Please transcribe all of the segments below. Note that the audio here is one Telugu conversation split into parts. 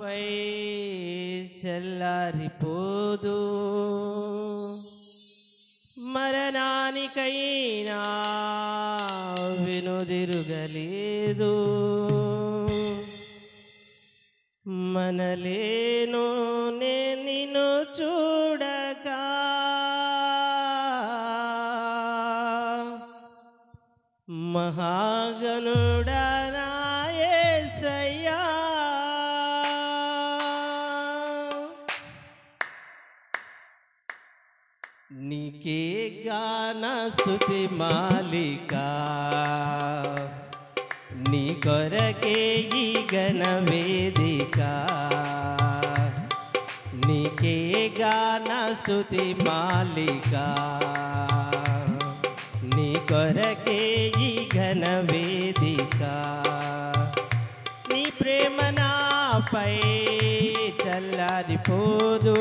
పై చల్లారిపోదు మరణానికైనా వెనుదిరుగలేదు మనలేను నే నిన్ను చూడక మహాగణుడా నా యేసయ్యా నీకే గాన స్తుతి మాలిక నీ కొరకే ఈ ఘన వేదిక నీకే గాన స్తుతి మాలిక నీ కొరకే ఈ ఘన వేదిక నీ ప్రేమ నాపై చల్లారిపోదు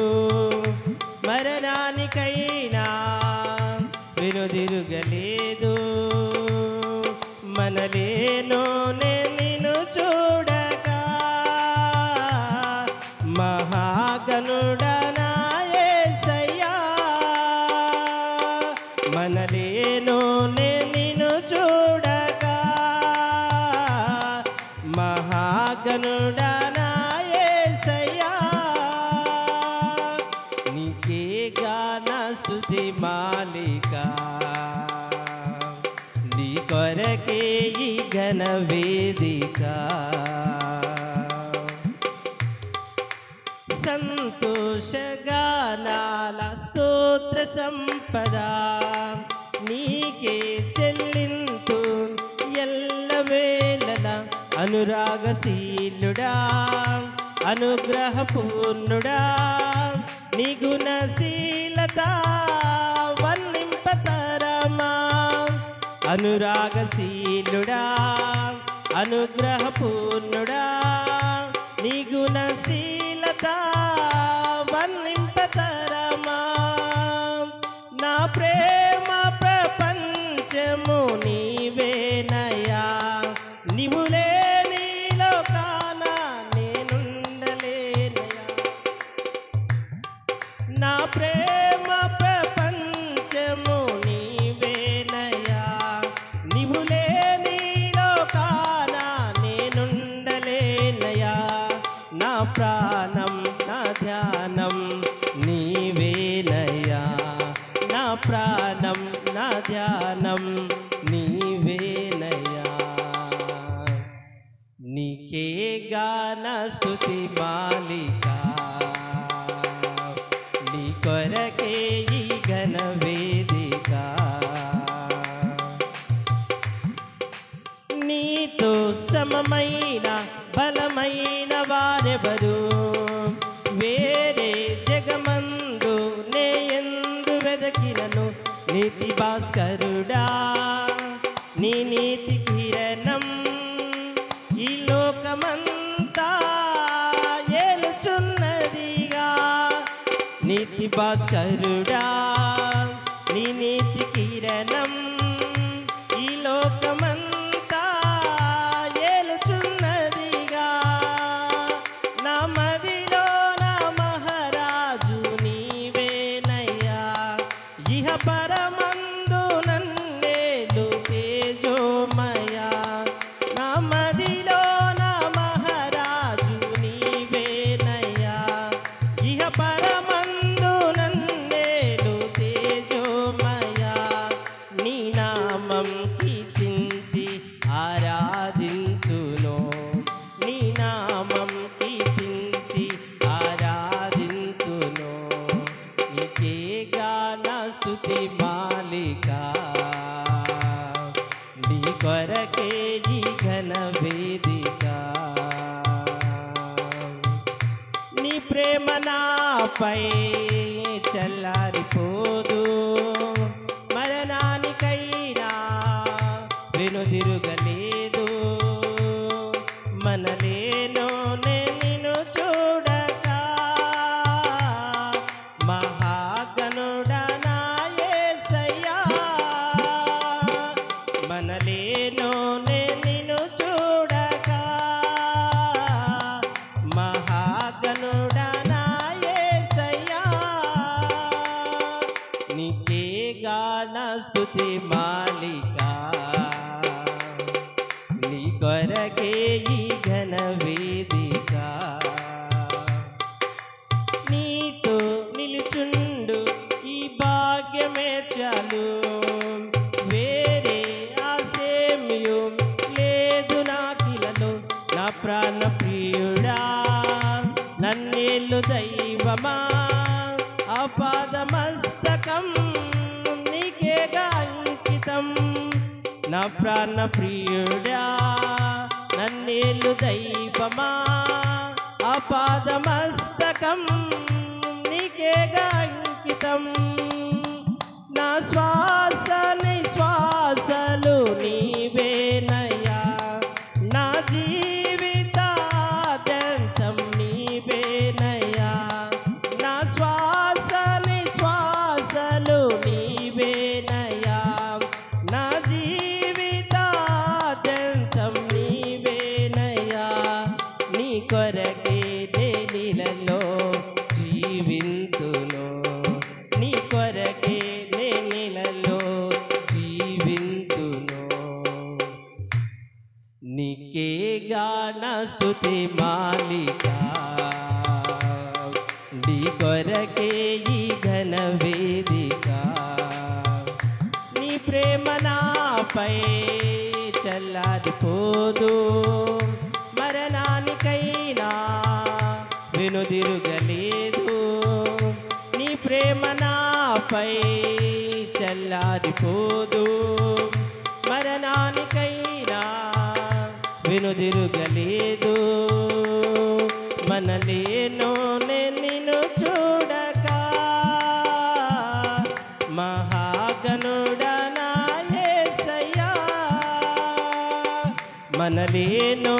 మరణానికైనా వెనుదిరుగలేదు మనలేను నే నిన్ను చూడక మహాగణుడా నా యేసయ్యా మనలేను నే నిన్ను చూడక మహాగణుడా నా యేసయ్యా నీకే గాన స్తుతి మాలిక నీ కొరకే ఈ ఘన వేదిక సంతోషగానాల స్తోత్ర సంపద నీకే చెల్లింతు ఎల్లవేళల అనురాగశీలుడా అనుగ్రహపూర్ణుడా నీ గుణశీలత వర్ణింపతరమా అనురాగశీలుడా అనుగ్రహపూర్ణుడా నీ గుణశీలత వర్ణింపతరమా నా ప్రేమ ప్రపంచము నీవేనయా నీవు లేని లోకాన నేనుండలేనయా నా ప్రేమ ప్రపంచము నీవేనయా నీవు లేని లోకాన నేనుండలేనయా నా ప్రాణం నా ధ్యానం నీవేనయా నా ప్రాణం నా ధ్యానం నీవేనయా నీకే గాన స్తుతి మాలిక నీ కొరకే ఈ ఘన వేదిక నీతో సమమైన బలమైన వారెవరు వేరే జగమందు నే ఎందు వెదకినను నీతి భాస్కరుడా నీ నీతి కిరణం ఈ లోకమంతా ఏలుచున్నదిగా నీతి భాస్కరుడా నీ నీతి కిరణం ఈ లోకమంతా ఏలుచున్నదిగా నా మదిలో నా మహారాజు నీవేనయ్యా ఇహ పరమందు నన్నేలు తేజోమయా నా మదిలో నా మహారాజు నీవేనయ్యా ఇహ పరమందు నన్నేలు తేజోమయా నీ నామం కీర్తించి ఆరాధించును నీ నామం కీర్తించి ఆరాధించును నీకే గాన స్తుతి మాలిక నీ కొరకే ఈ ఘన వేదిక నీ ప్రేమ నాపై చల్లారిపోదు మరణానికైనా వెనుదిరుగలేదు మనలేను నే నిన్ను చూడక మహాగణుడా నా యేసయ్యా మనలేను నే నిన్ను చూడక మహా స్తుతి మాలిక నీ కొరకే ఈ ఘన వేదిక నీతో నిలుచుండు ఈ భాగ్యమే చాలు వేరే ఆశేమ్యు లేదు నాకిలలో నా ప్రాణ ప్రియుడా నన్నేలు దైవమా ఆపాదమస్తకం నీకేగా అంకితం నా ప్రాణ ప్రియుడా నన్నేలు దైవమా ఆపాదమస్తకం నీకేగా అంకితం నా శ్వాస నిశ్వాసలు నీవేనయ్యా నా జీవితాద్యంతం నీవేనయ్యా నా శ్వాస నిశ్వాసలు నీవేనయ్యా నా జీవితాద్యంతం నీవేనయ్యా నీ కొరకే నేనిలలో జీవింతును నీ కొరకే నేనిలలో జీవింతును నీకేగా నా స్తుతి మాలిక నీ కొరకే ఈ ఘన వేదిక నీ ప్రేమ నాపై చల్లారిపోదు మరణానికైనా వెనుదిరుగలేదు నీ ప్రేమ నాపై చల్లారిపోదు మరణానికైనా వెనుదిరుగలేదు మనలేనో నిన్ను చూడక మహాగణుడా నా యేసయ్యా మనలేనో